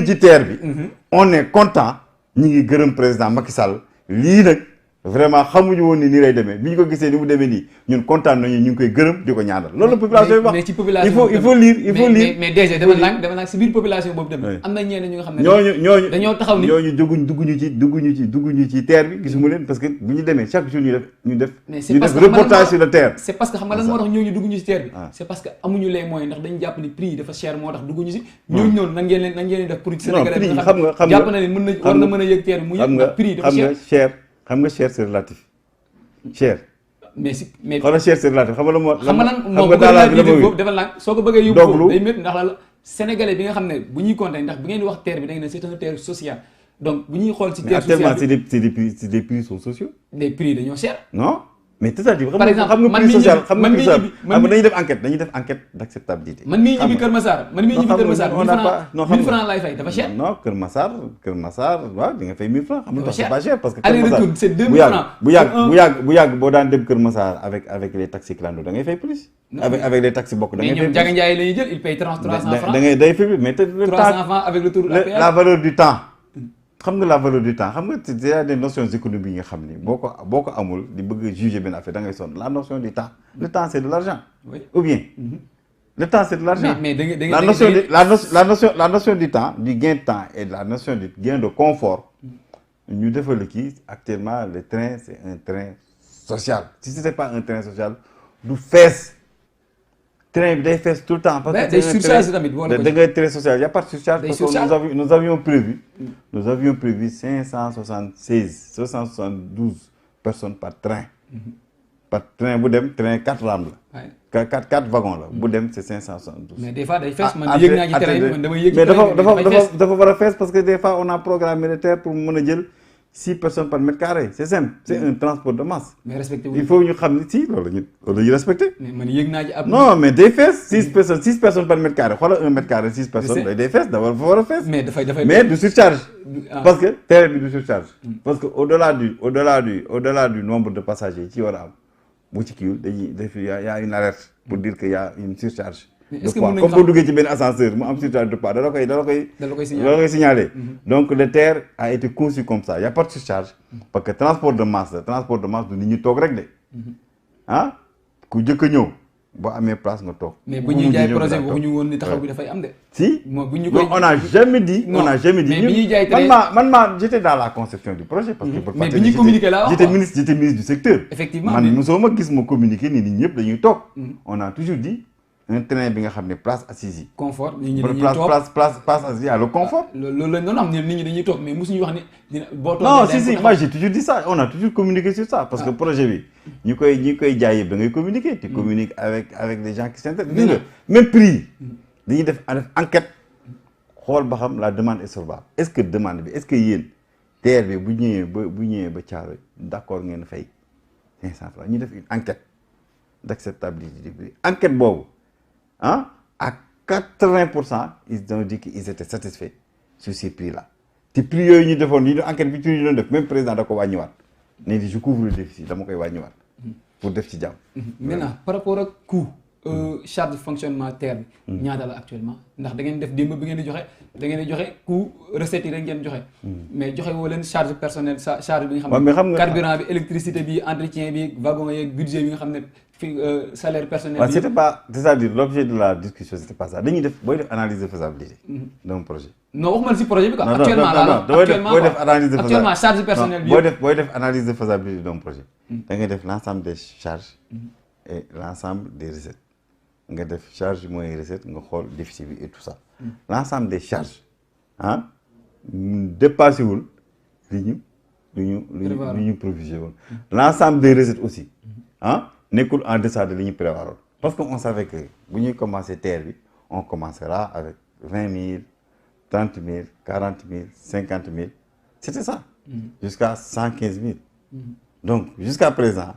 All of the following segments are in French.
ci terre bi. On est content ñi ngi gërëm président Macky Sall lii nag vraiment xamuñu woon ni nii lay demee bi ñu ko gisee ni mu demee nii ñun kontaan nañu ñu ngi koy gërëm di ko ñaanal loolu la population bi wax. mais ci population il faut lire mais déjà dama nag si biir population boobu tamit am na ñeneen ñu nga xam ne ñooñu dañoo taxaw ni ñooñu dugguñu ci terre bi gisuma leen parce que bu ñu demee chaque jour ñu def reportage sur le terre. c'est parce que xam nga lan moo tax ñooñu dugguñu ci terre bi c'est parce que amuñu les moyens ndax dañu jàpp ni prix yi dafa cher moo tax dugguñu si ñooñu noonu nan ngeen leen def pour Sénégalais bi nga xam ne jàpp na ni war na mën a yëg terre bi mu yëg ndax prix yi dafa cher. xam nga cher c'est relatif cher. mais xoolal cher c'est relatif xam nga moo. xam nga lan moo ko boobu defal nag soo ko bëggee yóbbu foofu day métti ndax la Sénégalais bi nga xam ne bu ñuy compter ndax bu ngeen di wax terre bi da ngeen ne c'est un terre social donc bu ñuy xool ci terre sociale actuellement c'est des prix sont sociaux. les prix dañoo cher. non mais c'est-à-dire par exemple xam nga prix social xam nga prix social dañuy def enquête d'acceptabilité. man mii ñibbi Kër Massar 1000 francs laay fay dafa cher. non Kër Massar waaw di nga fay 1000 francs xam nga c'est pas cher parce que aller retour c'est 2000 francs bu yàgg boo daan dem Kër Massar avec les taxis clando da ngay fay plus. avec les taxis bokk da ngay fay plus. mais ñoom Ndiaga Ndiaye la ñuy jël il paye 300 francs. da ngay day fay plus mais 300 francs avec le tour la valeur du temps. xam nga la valeur du temps xam nga c'est des notions économiques yi nga xam ni boo ko amul di bëgg juger benn affaire da ngay sonn la notion du temps le temps c'est de l'argent. Oui. Ou bien le temps c'est de l'argent. mais la notion du temps du gain de temps et la notion du gain de confort ñu defal kii actuellement le train c'est un train social si c'était pas un train social du fees. train bi day fees tout le temps parce que da ngay train social y a pas de surcharge parce que nous avions prévu 572 personnes par train bu dem train 4 rames la 4 wagons la bu dem c'est 572 mais des fois day fees man yëg naa ci train bi man dama yëg mais dafa war a fees parce que des fois on a programmé le terre pour mën a jël 6 personnes par mètre carré c'est simple c'est un transport de masse. mais respecté il faut ñu xam ni si loolu la ñuy respecté. mais man yëg naa ci ab. non mais day fees 6 personnes par mètre carré xoolal 1 mètre carré 6 personnes. day fees dafa war a fees. mais dafay mais du surcharge. parce que terre bi du surcharge. parce que au-delà du nombre de passagers ci war a am bu ci kiiwul y a une alerte pour dire que y a une surcharge. est-ce que comme boo duggee ci benn ascenseur mu am surcharge de poids da la koy signaler. Donc le TER a été conçu comme ça, il y a pas de surcharge parce que transport de masse du nit ñi toog rek de ah ku jëkk a ñëw boo amee place nga toog. mais bu ñuy jaay projet bi waxuñu woon ni taxaw bi dafay am de. si on n'a jamais dit. mais bi ñuy jaay man j'étais dans la conception du projet. parce que mais bi ñuy communiquer là j'étais ministre du secteur. effectivement man mosoo ma gis ma communiquer ni nit ñëpp dañuy toog. on a toujours dit. un train bi nga xam ne place assise yi. confort nit ñi dañuy toog place assise yi le confort. loolu lañ doon am nit ñi dañuy toog mais mosuñu wax ni boo toogee. non si moi j'ai toujours dit ça on a toujours communiqué sur ça. parce que projet bi ñi koy jaay yëpp da ngay communiquer. tu communiques avec des gens qui s'intéressent. même prix dañuy def enquête xool ba xam la demande est solvable est-ce que demande bi est-ce que yéen TER bi bu ñëwee ba Thiaroye d'accord ngeen fay 500 francs ñu def une enquête d'acceptabilité du prix enquête boobu. à 80% ils ont dit qu'ils étaient satisfaits sur ces prix-là te prix yooyu ñu defoon yi enquête bi prix yi doon def même président da ko wàññiwaat ne di je couvre le déficit dama koy wàññiwaat pour def ci jàmm. maintenant par rapport ak coût charge de fonctionnement TER bi ñaata la actuellement ndax da ngeen def démb bi ngeen di joxe coût recette yi rek ngeen joxe mais joxe woo leen charge personnelle charge bi nga xam ne carburant bi électricité bi entretien bi wagon yeeg budget bi nga xam ne salaire personnel bi c'était pas c'est-à-dire l'objet de la discussion c'était pas ça dañuy def booy def analyse de faisabilité d'un projet non waxuma si projet bi quoi booy def analyse de actuellement charge personnelle bi booy def analyse de faisabilité d'un projet da ngay def l'ensemble des charges et l'ensemble des recettes nga def charge mooy recette nga xool déficit bi et tout ça l'ensemble des charges dépassé wul li ñu provisionné woon l'ensemble des recettes aussi nekkul en deçà de li ñu prévoiroon parce que on savait que bu ñuy commencer TER bi on commencera avec 20 000 30 000 40 000 50 000 c'était ça jusqu'à 115 000 donc jusqu'à présent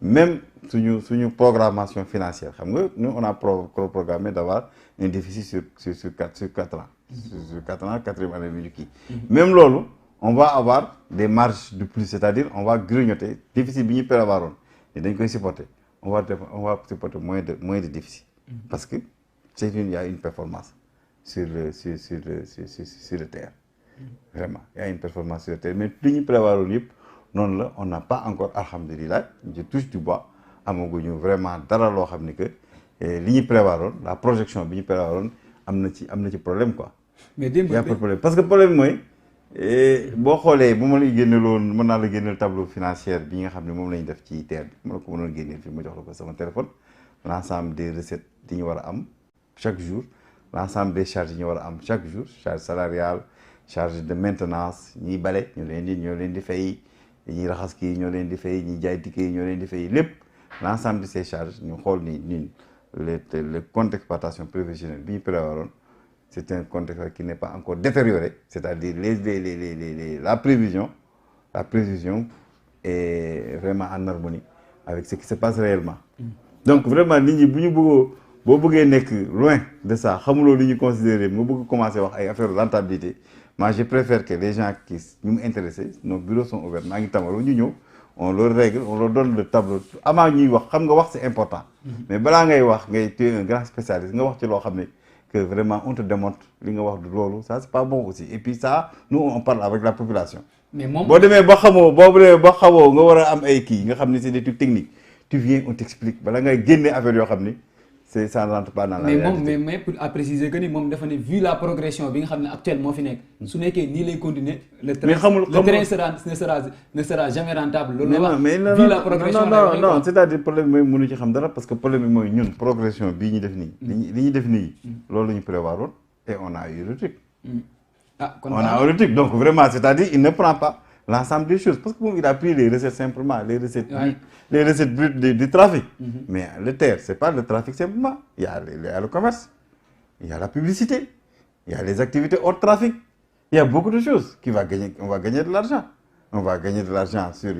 même suñu programmation financière xam nga nous on a programmé d'avoir un déficit sur 4 ans sur 4 ans quatrième année bi ñu kii même loolu on va avoir des marges de plus c'est-à-dire on va grignoter déficit bi ñu prévoiroon et dañ koy supporter on va supporter moins de déficit parce que il y a une performance sur le terre. Vraiment il y a une performance sur le terre mais li ñu prévoir yëpp noonu la on n'a pas encore alhamdulilah je touche du bois amaguñu vraiment dara loo xam ni que li ñu prévoir la projection bi ñu prévoir am na ci problème quoi. mais démb y a pas de problème parce que problème mooy boo xoolee bu ma la génneeloon mën naa la génneel tableau financier bi nga xam ne moom la ñu def ci terre bi ma la ko mënoon génneel fii ma jox la ko sama téléphone l'ensemble des recettes yi ñu war a am chaque jour l'ensemble des charges yi ñu war a am chaque jour charge salariale charge de maintenance ñiy bale ñoo leen di fay ñiy raxas kii ñoo leen di fay ñiy jaay ticket yi ñoo leen di fay lépp l'ensemble de ces charges ñu xool ni ñun le compte d'exploitation prévisionnel bi ñu prévoiroon c'est un compte qui n'est pas encore détérioré c'est-à-dire la prévision est vraiment en harmonie avec ce qui se passe réellement. Donc vraiment nit ñi bu ñu boo bëggee nekk loin de ça xamuloo li ñu considérer nga bëgg commencer wax ay affaire rentabilité moi je préfère que les gens qui ñu mu intéressé nos bureaux sont ouverts maa ngi tamaru ñu ñëw on leur règle on leur donne le tableau avant ñuy wax xam nga wax c'est important mais balaa ngay wax ngay tu es un grand spécialiste nga wax ci loo xam ne que vraiment on te démontre li nga wax du loolu ça c'est pas bon aussi et puis ça nous on parle avec la population mais moom boo demee ba xamoo boo demee ba xamoo nga war a am ay kii nga xam ne c'est des trucs techniques tu viens on t'explique bala ngay génne affaire yoo xam ni c'est ça ne rentre pas dans la réalité. mais pour à préciser que ni moom dafa ne vu la progression bi nga xam ne actuellement moo fi nekk su nekkee nii lay continuer le train ne sera jamais rentable loolu la wax vu la progression non c'est-à-dire problème mooy mënu ci xam dara parce que problème bi mooy ñun progression bii ñu def nii li ñu def nii loolu la ñu prévoiroon et on a eu le truc on a eu le truc donc vraiment c'est-à-dire il ne prend pas l'ensemble des choses parce que moom il a pris les recettes simplement les recettes brutes du trafic mais le terre c'est pas le trafic simplement il y a le commerce il y a la publicité il y a les activités hors trafic il y a beaucoup de choses on va gagner de l'argent sur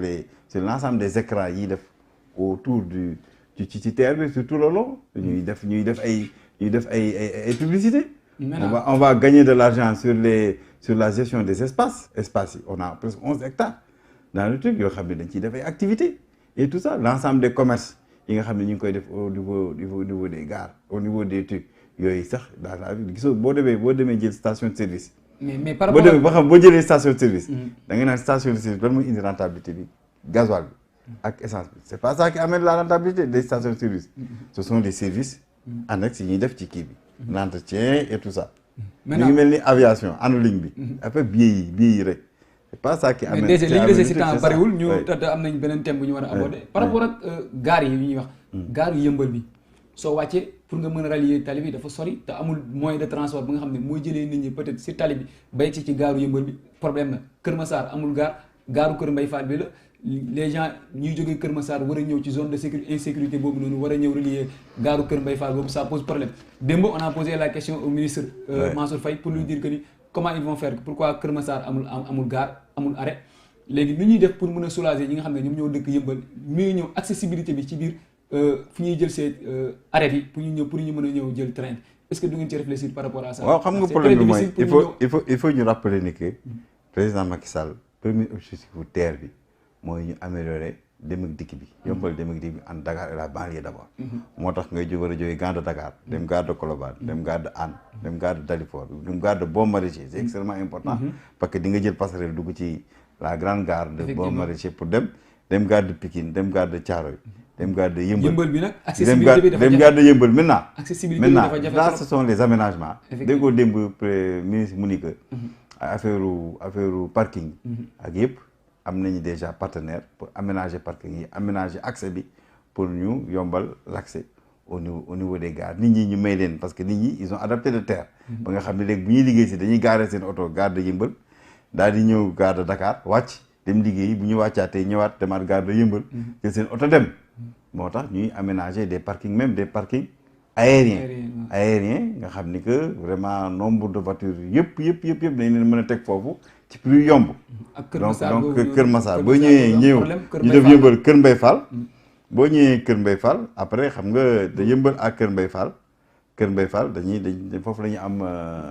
l'ensemble des écrans yi def autour ci terre bi sur tout le long ñuy def ay publicité on va gagner de l'argent sur la gestion des espaces yi on a presque 11 hectares dans le truc yoo xam ne dañ ciy def ay activités et tout ça l'ensemble des commerces yi nga xam ne ñu ngi koy def au niveau des gares au niveau des trucs yooyu sax dans la ville gisoo boo demee jël station de service. mais par rapport boo jëlee station de service. da nga naan station de service lan mooy indi rentabilité bi gasoil bi ak essence bi c'est pas ça qui amène la rentabilité des stations de service. ce sont des services annexes yi ñuy def ci kii bi. l'entretien et tout ça. mi ngi mel ni aviation anu ligne bi. après billet yi rek. c'est pas ça qui amène mais déjà li ñu dese si temps bariwul ñu te am nañ beneen thème bu ñu war a aborder par rapport ak gaar yi ñuy wax gaar yu yëmbal bi soo wàccee pour nga mën a rallier tali bi dafa sori te amul moyen de transport bu nga xam ne mooy jëlee nit ñi peut-être si tali bi bay ci gaaru yëmbal bi problème la Kër Massar amul gaaru Kër Mbay Fall bi la les gens ñuy jógee Kër Massar war a ñëw ci zone de insécurité boobu noonu war a ñëw relier gaaru Kër Mbay Fall boobu ça pose problème démb on a posé la question au ministre Mansour Faye pour lui dire que ni comment ils vont faire pourquoi Kër Massar amul gare amul arrêt léegi nu ñuy def pour mën a soulager ñi nga xam ne ñoom ñoo dëkk yëmbal muy ñëw accessibilité bi ci biir fu ñuy jël see arrêt yi pour ñu mën a ñëw jël train est-ce que du ngeen ci réfléchir par rapport à ça. waaw xam nga problème bi mooy il faut ñu rappeler ni que président Macky Sall premier objectif bu terre bi mooy ñu améliorer dem ak dikk bi yombal dem ak dikk bi en Dakar et la banlieue d'abord. moo tax ngay war a jógee gare de Dakar dem gare de Colobane dem gare de Hann dem gare de Dalifort dem gare de Bon Maraîcher c'est extrêmement important parce que di nga jël passerelle dugg ci la grande gare de Bon Maraîcher pour dem gare de Pikine dem gare de Thiaroye dem gare de Yeumbeul bi nag accessibilité bi dafa jafe dem gare de Yeumbeul maintenant accessibilité bi dafa jafe là ce sont les aménagements déggoo démb ministre mu ni que affaire parking ak yëpp am nañu déjà partenaire pour aménager parking yi aménager accès bi pour ñu yombal l'accès au niveau des gares nit ñi ñu may leen parce que nit ñi ils ont adapté le terre ba nga xam ne léegi bu ñuy liggéey si dañuy garer seen oto gare de Yeumbeul daal di ñëw gare de Dakar wàcc dem liggéey bu ñu wàccaatee ñëwaat demaat gare de Yeumbeul jël seen oto dem moo tax ñuy aménager des parkings même des parkings aériens nga xam ni que vraiment nombre de voitures yëpp dañ leen mën a teg foofu ci plus yomb donc Kër Massar boo ñëwee ñu def Yeumbeul Kër Mbay Fall boo ñëwee Kër Mbay Fall après xam nga da Yeumbeul ak Kër Mbay Fall dañ foofu la ñu am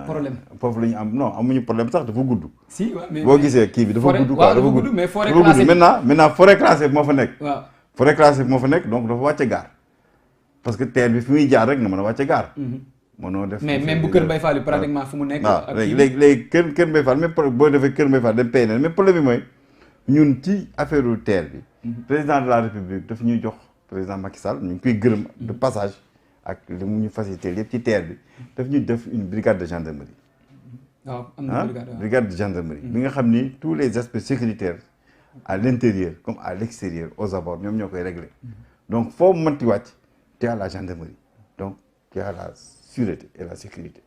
problème foofu la ñu am non amuñu problème sax dafa gudd si boo gisee kii bi dafa gudd quoi dafa gudd mais forêt classée maintenant forêt classée bi moo fa nekk waaw forêt classée bi moo fa nekk donc dafa wàcce gaar parce que terre bi fi muy jaar rek nga mën a wàcce gaar mënoo def. mais même bu Kër Mbaye Fall pratiquement fu mu nekk. waaw léegi Kër Mbaye Fall même boo defee Kër Mbaye Fall dem PNL mais problème bi mooy ñun ci affaire u terre bi. président de la république daf ñuy jox président Macky Sall ñu ngi koy gërëm de passage ak li mu ñu facilité yëpp ci terre bi daf ñuy def une brigade de gendarmerie. waaw am na brigade de gendarmerie. bi nga xam ni tous les aspects sécuritaires à l'intérieur comme à l'extérieur aux abords ñoom ñoo koy régler donc foo mënti wàcc tu as la gendarmerie donc tu as la sûreté et la sécurité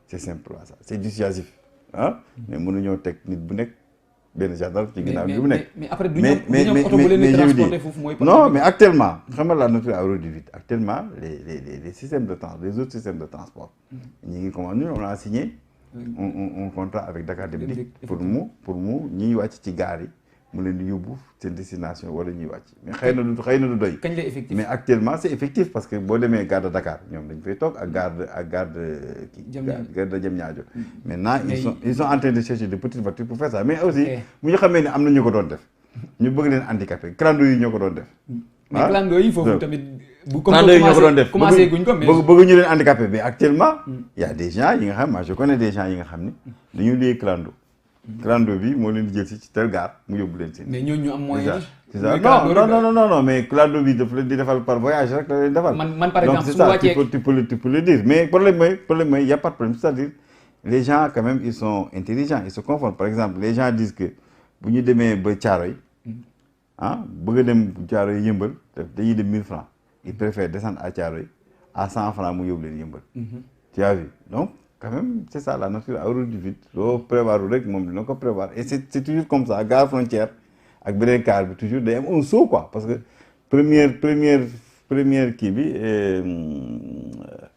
c'est simplement ça c'est dissuasif ah mais mënuñoo teg nit bu nekk benn gendarme ci ginnaaw bi bu nekk mais après du ñoom oto bu leen di transporter foofu mooy non mais actuellement xam nga la nature a horreur du vide actuellement les systèmes de transport les autres systèmes de transport ñi ngi commande ñun on a signé un contrat avec Dakar Dem Dikk pour mu ñiy wàcc ci gaar yi mu leen di yóbbu seen destination wala ñuy wàcc mais xëy na du doy. kañ lay effectif mais actuellement c'est effectif parce que boo demee gare de Dakar ñoom dañ fay toog ak gare de Diamniadio maintenant ils sont en train de chercher de petites voitures pour faire ça mais aussi bu ñu xamee ne am na ñu ko doon def ñu bëgg leen handicapé clando yi ñoo ko doon def. mais clando yi foofu tamit. bu clando yi ñoo ko doon def commencé guñ ko mais bëgg ñu leen handicapé mais actuellement. y a des gens yi nga xam moi je connais des gens yi nga xam ni dañu lié clando. clando bi moo leen di jël si ci tel gaar mu yóbbu leen seen. mais ñooñu ñu am moyen. c'est ça non mais clando bi daf leen di defal par voyage rek la leen defal. man par exemple donc c'est ça tu peux le dire mais problème mooy y a pas de problème c'est-à-dire les gens quand même ils sont intelligents ils se confondent par exemple les gens disent que bu ñu demee ba Thiaroye bëgg a dem Thiaroye yëmbal dañuy dem 1000 francs ils préfèrent descendre à Thiaroye à 100 francs mu yóbbu leen yëmbal. tu as vu donc. quand même c'est ça la nature a horreur du vide loo prévoir rek moom dina ko prévoir et c'est toujours comme ça gare frontière ak beneen car bi toujours day am un saut quoi parce que première kii bi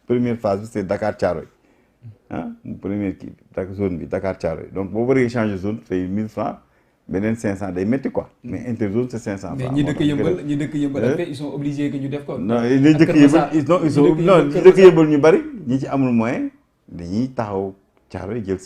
première phase bi c'est Dakar Thiaroye première kii bi zone bi Dakar Thiaroye donc boo bëggee changer zone fay 1000 francs beneen 500 day métti quoi mais interzone c'est 500 francs. mais ñi dëkk yëmbal après ils sont obligés que ñu def ko. non ñi dëkk yëmbal ñu bari ñi ci amul moyen dañuy taxaw Thiaroye jël